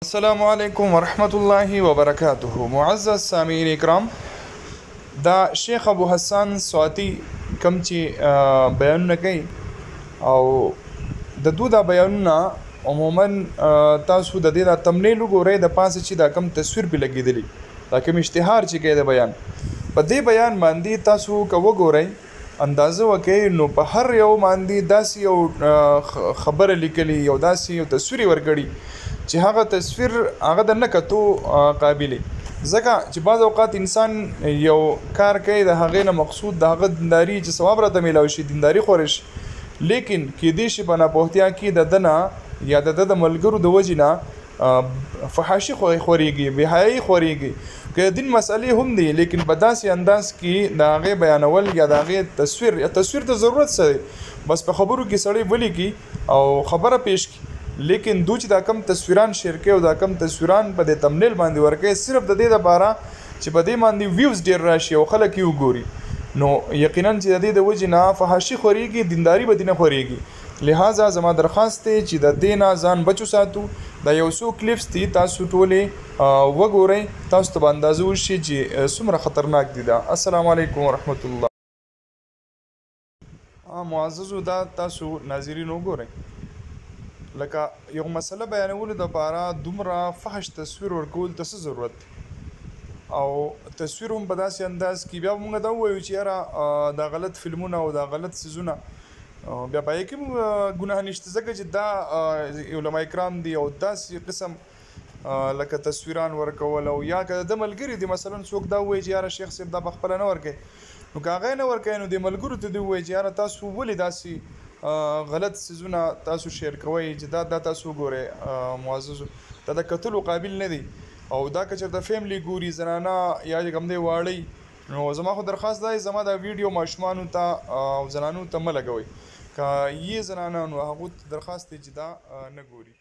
السلام علیکم ورحمۃ اللہ وبرکاتہ. معزز سامعین اکرام، دا شیخ ابو حسن سواتی کم چې بیانونه کوي او د دوی دا بیانونه عموما تاسو د دې دا تمنیل وګورئ د پاسه چې دا کم تصویر پې لګېدلی، دا کم اشتهار چې کوي د بیان په دې بیان باندې تاسو که وګورئ اندازه وکړئ نو په هر یو باندې داسې یو خبره لیکلې یو داسې یو تصویر یې ورکړي چې هغه تصویر هغه د نه کتو قابلې، ځکه چې بعض اوقات انسان یو کار کوي د هغې نه مقصود د هغه دینداري چې ثواب راته میلاو شي، دینداري خورې شي، لیکن کیدای شي په ناپوهتیا کې د ده نه یا د ده د ملګرو د وجې نه فحاشي خورېږي، بېحیایي خورېږي، که د دین مسئلې هم دي لیکن په داسې انداز کې د هغې بیانول یا د هغې تصویر ته ضرورت څه دی، بس په خبرو کې سړی ولیکي او خبره پیش کړي، لیکن دوی چې دا کم تصویران شیر کوي او دا کم تصویران په دې تمنیل باندې ورکوي صرف د دې دپاره چې په دې باندې ویوز ډېر راشي او خلک یې وګوري، نو یقینا چې د دې د وجې نه فحاشي خورېږي، دینداري به دې نه خورېږي. لہذا زما درخواست دی چې د دې نه ځان بچو ساتو. دا یو څو کلیپس دي، تاسو ټولې وګورئ، تاسو ته به اندازه وشي چې څومره خطرناک دي دا. السلام علیکم ورحمت الله. معززو، دا تاسو ناظرین وګورئ، لکه یو مسله بیانولو دپاره دومره فحش تصویر ورکول ته څه ضرورت دی، او تصویر هم په داسې انداز کې بیا به مونږ دا ووایو چې یاره دا غلط فلمونه او دا غلط څیزونه بیا په هغې کې هم ګناه نشته، ځکه چې دا علما کرام دي او داسې قسم لکه تصویران ورکول، او یا که د ملګري دي مثلا څوک دا ووایي چې یاره شیخ صاحب دا پخپله نه ورکوي، نو که هغه یې نه ورکوي نو د ملګرو ته دې ووایي چې یاره تاسو ولې داسې غلط څیزونه تاسو شیر کوئ چې دا تاسو وګورئ. معززو، دا د کتلو قابل نه دی، او دا که چېرته فیملی ګوري زنانه یا چې کوم دی واړی، نو زما خو درخواست دا دی زما دا ویډیو ماشومانو ته او زنانو ته مه لګوئ، که یې زنانه نو هغو ته درخواست دی چې دا نه ګوري.